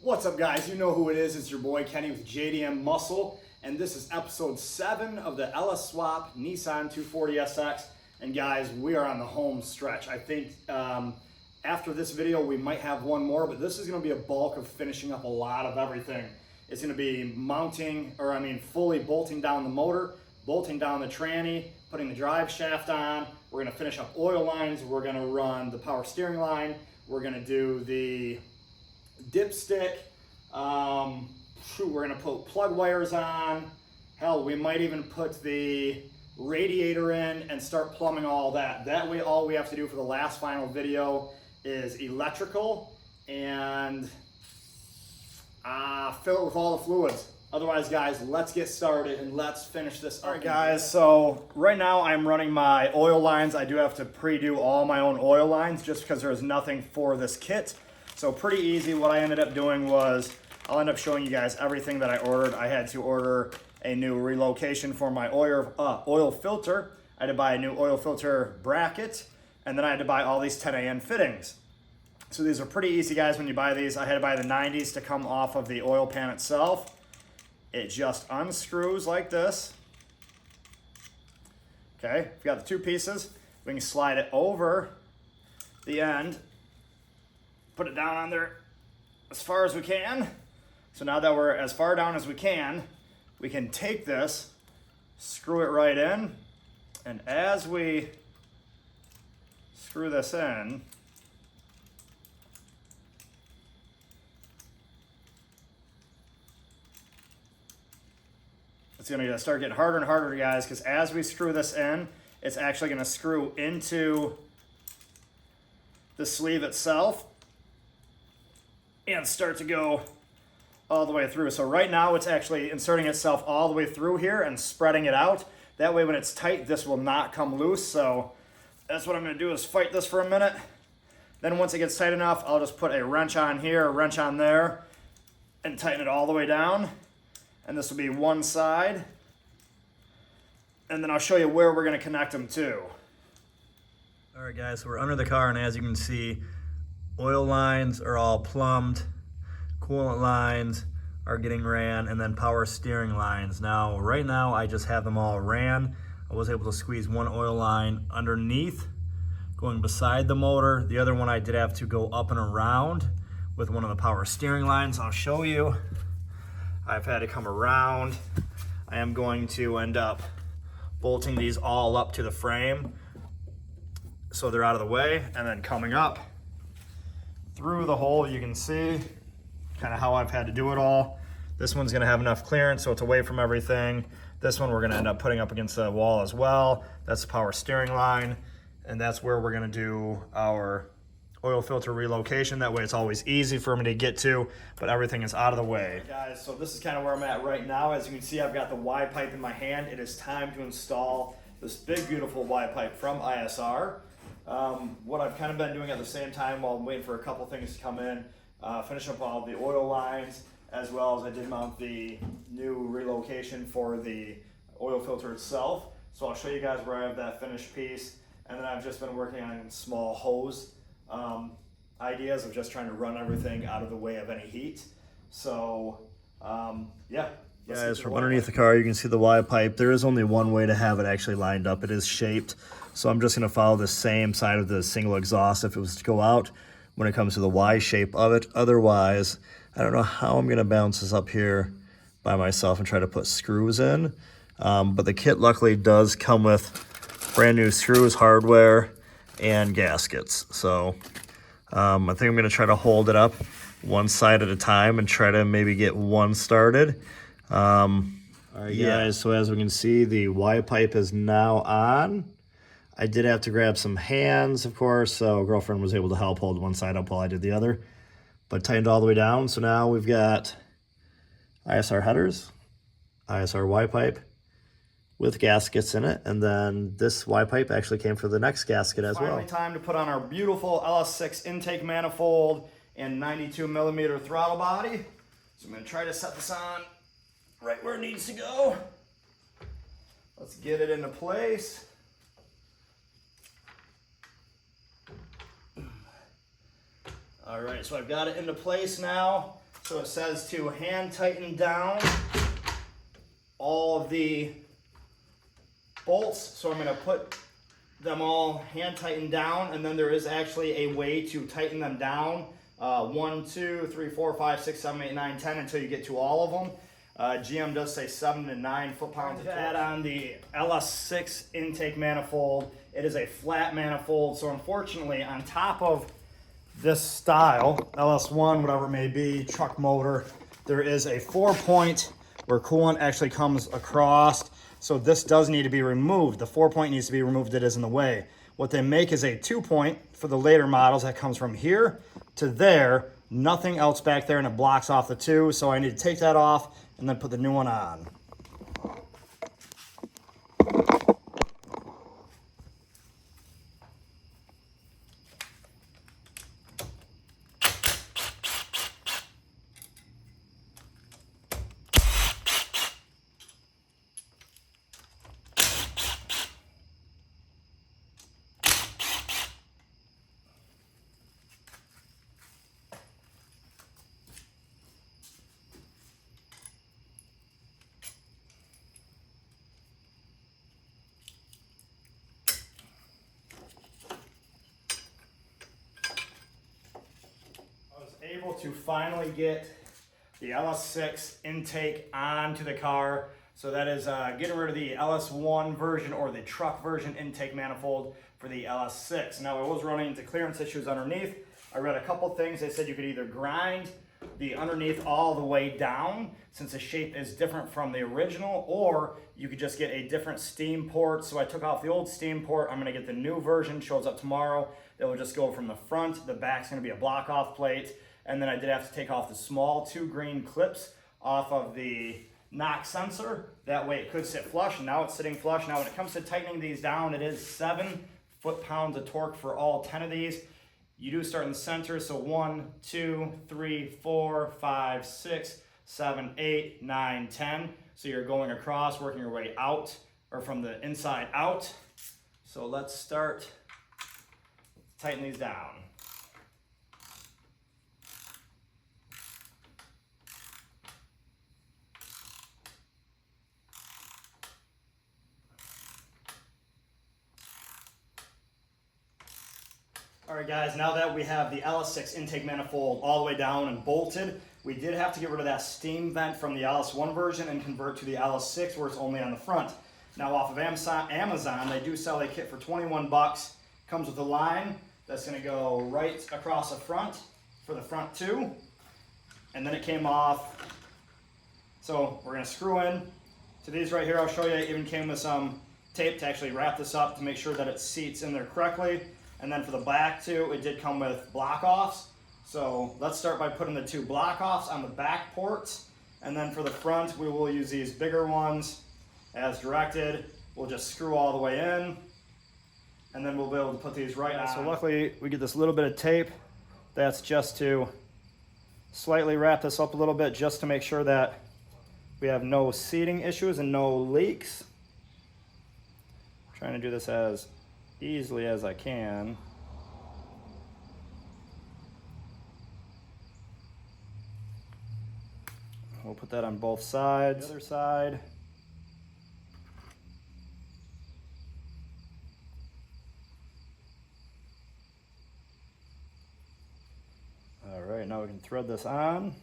What's up, guys? You know who it is. It's your boy Kenny with Jdm Muscle, and this is episode 7 of the LS Swap Nissan 240SX. And guys, we are on the home stretch. I think after this video we might have one more, but this is going to be a bulk of finishing up a lot of everything. It's going to be fully bolting down the motor, bolting down the tranny, putting the drive shaft on. We're going to finish up oil lines. We're going to run the power steering line. We're going to do the dipstick. We're going to put plug wires on. Hell, we might even put the radiator in and start plumbing all that. That way, all we have to do for the last final video is electrical and fill it with all the fluids. Otherwise, guys, let's get started and let's finish this up. All right, guys, so right now I'm running my oil lines. I do have to pre-do all my own oil lines just because there's nothing for this kit. So pretty easy. What I ended up doing was, I'll end up showing you guys everything that I ordered. I had to order a new relocation for my oil filter. I had to buy a new oil filter bracket, and then I had to buy all these 10AN fittings. So these are pretty easy, guys, when you buy these. I had to buy the 90s to come off of the oil pan itself. It just unscrews like this. Okay, we've got the two pieces. We can slide it over the end, put it down on there as far as we can. So now that we're as far down as we can take this, screw it right in, and as we screw this in, it's gonna start getting harder and harder, guys, because as we screw this in, it's actually gonna screw into the sleeve itself and start to go all the way through. So right now it's actually inserting itself all the way through here and spreading it out. That way when it's tight, this will not come loose. So that's what I'm gonna do, is fight this for a minute. Then once it gets tight enough, I'll just put a wrench on here, a wrench on there, and tighten it all the way down. And this will be one side. And then I'll show you where we're gonna connect them to. All right, guys, so we're under the car, and as you can see, oil lines are all plumbed, coolant lines are getting ran, and then power steering lines. Now, right now, I just have them all ran. I was able to squeeze one oil line underneath, going beside the motor. The other one I did have to go up and around with one of the power steering lines. I'll show you. I've had to come around. I am going to end up bolting these all up to the frame so they're out of the way, and then coming up through the hole. You can see kind of how I've had to do it all. This one's gonna have enough clearance so it's away from everything. This one we're gonna end up putting up against the wall as well. That's the power steering line, and that's where we're gonna do our oil filter relocation. That way it's always easy for me to get to, but everything is out of the way. Right, guys, so this is kind of where I'm at right now. As you can see, I've got the Y pipe in my hand. It is time to install this big, beautiful Y pipe from ISR. What I've kind of been doing at the same time while I'm waiting for a couple things to come in, finish up all the oil lines, as well as I did mount the new relocation for the oil filter itself. So I'll show you guys where I have that finished piece. And then I've just been working on small hose ideas of just trying to run everything out of the way of any heat. So yeah. Guys, from underneath the car, you can see the Y pipe. There is only one way to have it actually lined up. It is shaped. So I'm just gonna follow the same side of the single exhaust if it was to go out when it comes to the Y shape of it. Otherwise, I don't know how I'm gonna bounce this up here by myself and try to put screws in. But the kit luckily does come with brand new screws, hardware, and gaskets. So I think I'm gonna try to hold it up one side at a time and try to maybe get one started. All right, guys, so as we can see, the Y pipe is now on. I did have to grab some hands, of course, so girlfriend was able to help hold one side up while I did the other, but tightened all the way down. So now we've got ISR headers, ISR Y pipe with gaskets in it, and then this Y pipe actually came for the next gasket as well. Finally time to put on our beautiful LS6 intake manifold and 92mm throttle body. So I'm gonna try to set this on right where it needs to go. Let's get it into place. All right, so I've got it into place now. So it says to hand tighten down all of the bolts. So I'm going to put them all hand tightened down, and then there is actually a way to tighten them down 1, 2, 3, 4, 5, 6, 7, 8, 9, 10 until you get to all of them. GM does say 7 to 9 foot-pounds. To add on the LS6 intake manifold, it is a flat manifold, so unfortunately on top of this style, LS1, whatever it may be, truck motor, there is a 4-point where coolant actually comes across. So this does need to be removed. The 4-point needs to be removed, it is in the way. What they make is a 2-point for the later models that comes from here to there, nothing else back there, and it blocks off the 2. So I need to take that off and then put the new one on. Able to finally get the LS6 intake onto the car. So that is getting rid of the LS1 version or the truck version intake manifold for the LS6. Now I was running into clearance issues underneath. I read a couple things. They said you could either grind the underneath all the way down since the shape is different from the original, or you could just get a different steam port. So I took off the old steam port. I'm going to get the new version, shows up tomorrow. That will just go from the front. The back's going to be a block off plate. And then I did have to take off the small 2 green clips off of the knock sensor. That way it could sit flush, and now it's sitting flush. Now when it comes to tightening these down, it is 7 foot-pounds of torque for all 10 of these. You do start in the center, so 1, 2, 3, 4, 5, 6, 7, 8, 9, 10. So you're going across, working your way out, or from the inside out. So let's start tighten these down. All right guys, now that we have the LS6 intake manifold all the way down and bolted, we did have to get rid of that steam vent from the LS1 version and convert to the LS6 where it's only on the front. Now off of Amazon, they do sell a kit for 21 bucks. Comes with a line that's gonna go right across the front for the front 2. And then it came off. So we're gonna screw in to these right here. I'll show you, it even came with some tape to actually wrap this up to make sure that it seats in there correctly. And then for the back too, it did come with block offs. So let's start by putting the 2 block offs on the back ports. And then for the front, we will use these bigger ones as directed. We'll just screw all the way in, and then we'll be able to put these right on. So luckily we get this little bit of tape. That's just to slightly wrap this up a little bit just to make sure that we have no seating issues and no leaks. I'm trying to do this as easily as I can. We'll put that on both sides. The other side. All right, now we can thread this on.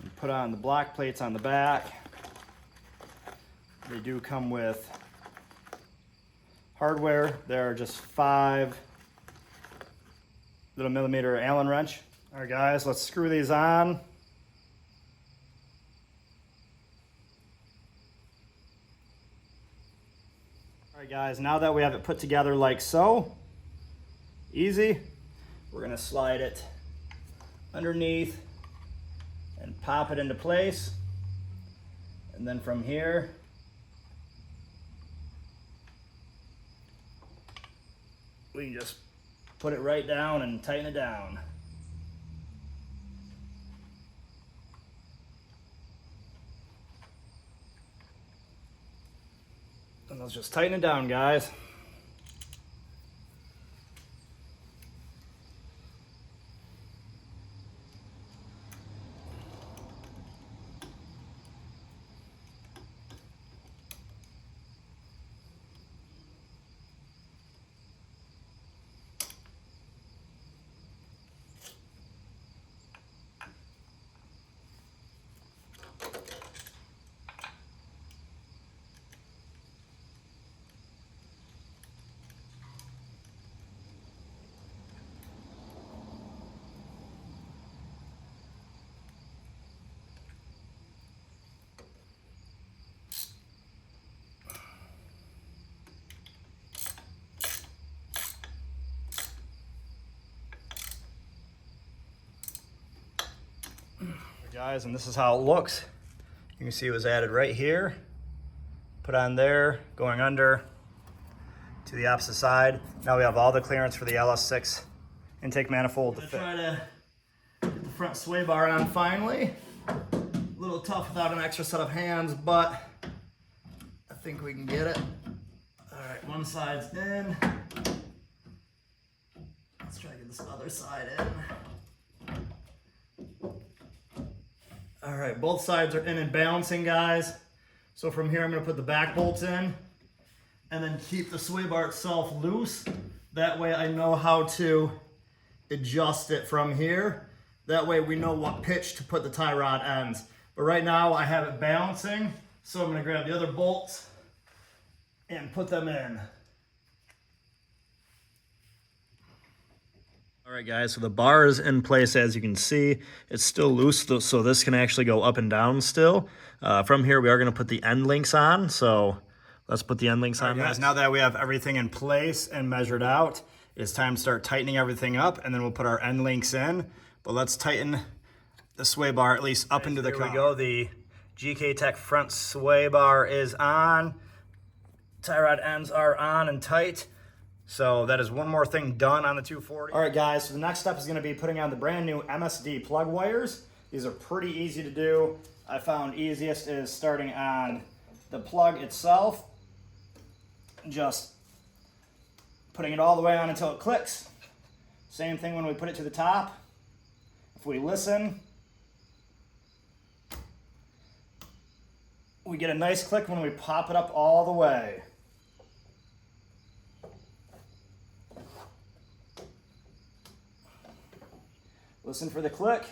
And put on the block plates on the back. They do come with hardware. There are just 5 little millimeter Allen wrench. All right guys, let's screw these on. All right guys, now that we have it put together like so, easy, we're gonna slide it underneath and pop it into place. And then from here, we can just put it right down and tighten it down. And let's just tighten it down, guys. Guys, and this is how it looks. You can see it was added right here, put on there, going under to the opposite side. Now we have all the clearance for the LS6 intake manifold to fit. Try to get the front sway bar on finally. A little tough without an extra set of hands, but I think we can get it. All right, one side's in. Let's try to get this other side in. All right, both sides are in and balancing, guys. So from here, I'm gonna put the back bolts in and then keep the sway bar itself loose. That way I know how to adjust it from here. That way we know what pitch to put the tie rod ends. But right now I have it balancing, so I'm gonna grab the other bolts and put them in. All right, guys, so the bar is in place. As you can see, it's still loose, so this can actually go up and down still. From here, we are gonna put the end links on, so let's put the end links on. Guys, now that we have everything in place and measured out, it's time to start tightening everything up, and then we'll put our end links in. But let's tighten the sway bar at least up into the car. There we go, the GK Tech front sway bar is on. Tie rod ends are on and tight. So that is one more thing done on the 240. All right, guys, so the next step is gonna be putting on the brand new MSD plug wires. These are pretty easy to do. I found easiest is starting on the plug itself, just putting it all the way on until it clicks. Same thing when we put it to the top. If we listen, we get a nice click when we pop it up all the way. Listen for the click.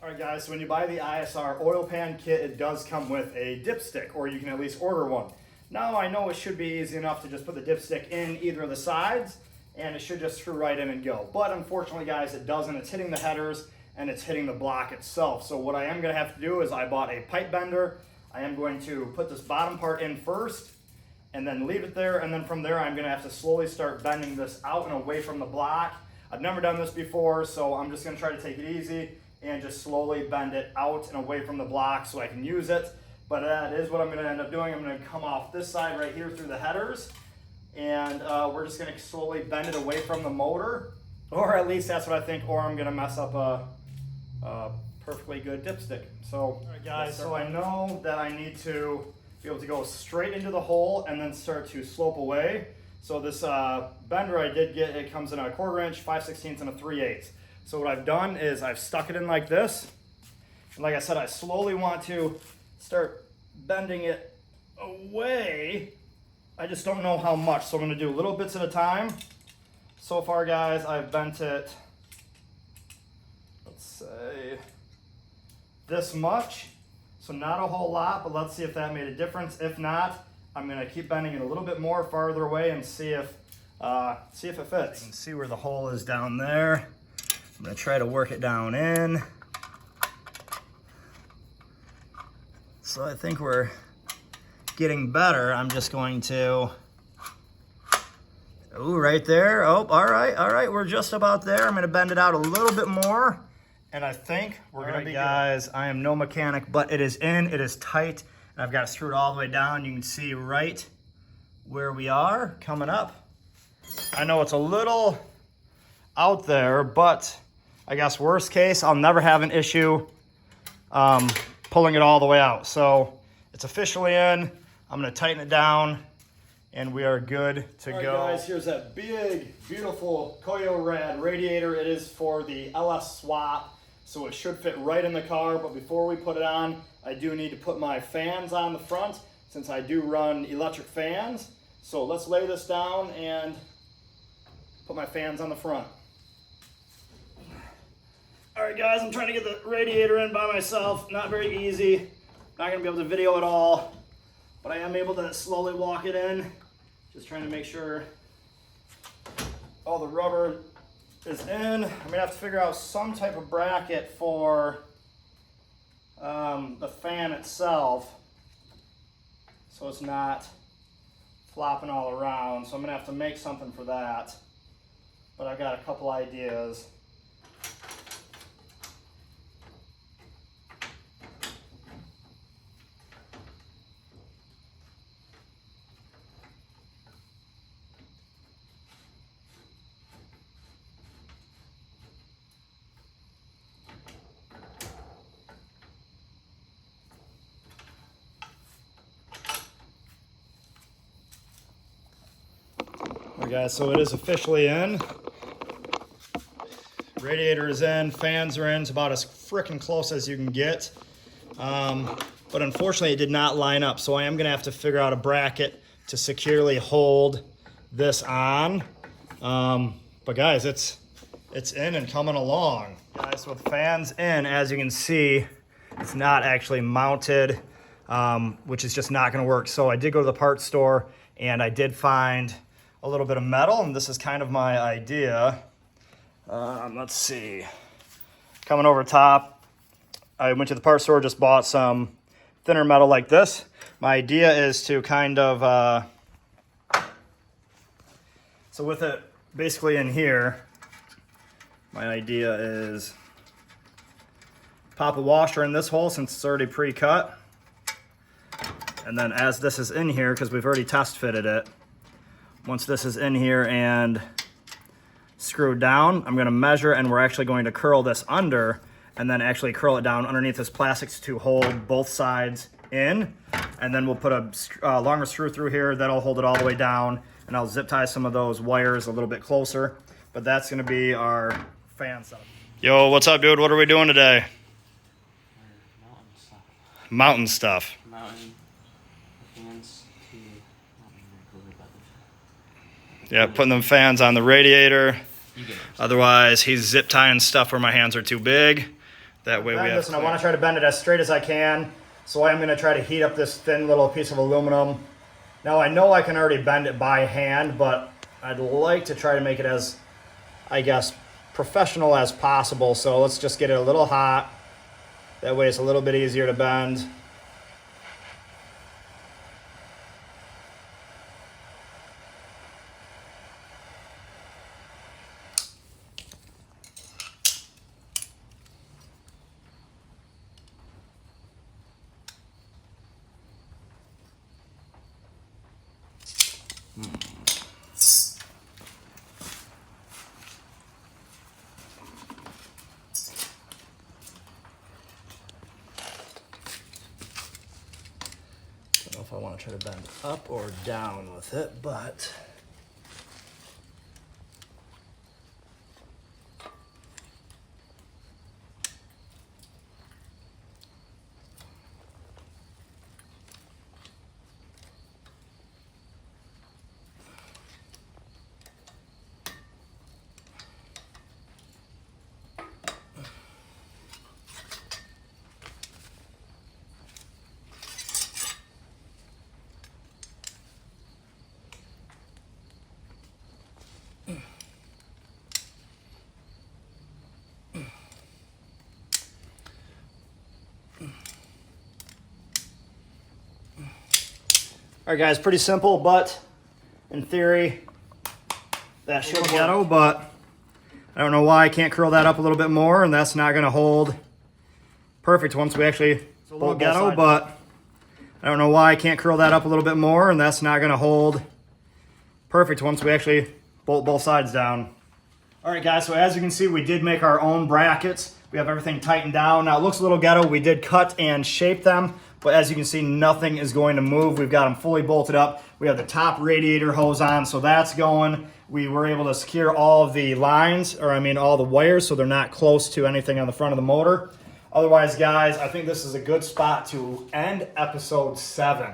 All right, guys, so when you buy the ISR oil pan kit, it does come with a dipstick, or you can at least order one. Now, I know it should be easy enough to just put the dipstick in either of the sides, and it should just screw right in and go. But unfortunately, guys, it doesn't. It's hitting the headers, and it's hitting the block itself. So what I am gonna have to do is I bought a pipe bender. I am going to put this bottom part in first, and then leave it there, and then from there, I'm gonna have to slowly start bending this out and away from the block. I've never done this before, so I'm just gonna try to take it easy and just slowly bend it out and away from the block so I can use it. But that is what I'm gonna end up doing. I'm gonna come off this side right here through the headers, and we're just gonna slowly bend it away from the motor, or at least that's what I think, or I'm gonna mess up a perfectly good dipstick. So, all right, guys, so I know that I need to be able to go straight into the hole and then start to slope away. So this bender I did get, it comes in a 1/4 inch, 5/16, and a 3/8. So what I've done is I've stuck it in like this. And like I said, I slowly want to start bending it away. I just don't know how much, so I'm gonna do little bits at a time. So far, guys, I've bent it, let's say, this much. So not a whole lot, but let's see if that made a difference. If not, I'm gonna keep bending it a little bit more farther away and see if it fits. You can see where the hole is down there. I'm gonna try to work it down in. So I think we're getting better. I'm just going to, ooh, right there. Oh, all right, we're just about there. I'm gonna bend it out a little bit more, and I think we're gonna be good. Guys, I am no mechanic, but it is in, it is tight, and I've got it screwed all the way down. You can see right where we are coming up. I know it's a little out there, but I guess worst case, I'll never have an issue pulling it all the way out. So it's officially in. I'm gonna tighten it down, and we are good to go. All right, guys, here's that big, beautiful Koyo Rad radiator. It is for the LS Swap, so it should fit right in the car. But before we put it on, I do need to put my fans on the front, since I do run electric fans. So let's lay this down and put my fans on the front. All right, guys, I'm trying to get the radiator in by myself. Not very easy. Not gonna be able to video it all, but I am able to slowly walk it in. Just trying to make sure all the rubber is in. I'm gonna have to figure out some type of bracket for the fan itself so it's not flopping all around. So I'm gonna have to make something for that. But I've got a couple ideas. All right, guys, so it is officially in. Radiator is in, fans are in. It's about as freaking close as you can get. But unfortunately, it did not line up. So I am gonna have to figure out a bracket to securely hold this on. But guys, it's in and coming along. Guys, with fans in, as you can see, it's not actually mounted, which is just not gonna work. So I did go to the parts store and I did find a little bit of metal, and this is kind of my idea. Let's see. Coming over top, I went to the parts store, just bought some thinner metal like this. My idea is to kind of, so with it basically in here, my idea is pop a washer in this hole since it's already pre-cut. And then as this is in here, because we've already test fitted it, once this is in here and screwed down, I'm gonna measure, and we're actually going to curl this under and then actually curl it down underneath this plastic to hold both sides in. And then we'll put a longer screw through here that'll hold it all the way down, and I'll zip tie some of those wires a little bit closer. But that's gonna be our fan setup. Yo, what's up, dude? What are we doing today? Mountain stuff. Mountain fans. Yeah, putting them fans on the radiator. Otherwise, he's zip tying stuff where my hands are too big. That way we have. Listen, I want to try to bend it as straight as I can. So I'm going to try to heat up this thin little piece of aluminum. Now I know I can already bend it by hand, but I'd like to try to make it as, I guess, professional as possible. So let's just get it a little hot. That way it's a little bit easier to bend. I don't know if I want to try to bend up or down with it, but all right, guys, pretty simple, but in theory, that should ghetto, but I don't know why I can't curl that up a little bit more, and that's not going to hold perfect once we actually bolt ghetto, but I don't know why I can't curl that up a little bit more, and that's not going to hold perfect once we actually bolt both sides down. All right, guys, so as you can see, we did make our own brackets. We have everything tightened down. Now, it looks a little ghetto. We did cut and shape them, but as you can see, nothing is going to move. We've got them fully bolted up. We have the top radiator hose on, so that's going. We were able to secure all of the lines, or I mean all the wires, so they're not close to anything on the front of the motor. Otherwise, guys, I think this is a good spot to end episode 7.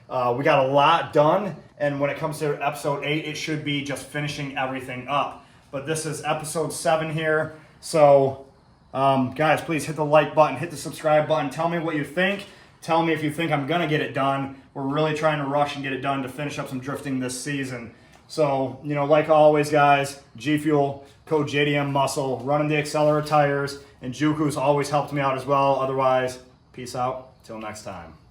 We got a lot done, and when it comes to episode 8, it should be just finishing everything up. But this is episode 7 here, so guys, please hit the like button, hit the subscribe button. Tell me what you think. Tell me if you think I'm gonna get it done. We're really trying to rush and get it done to finish up some drifting this season. So, you know, like always, guys, G Fuel, code Jdm Muscle, running the Accelera tires, and Juku's always helped me out as well. Otherwise, Peace out. Till next time.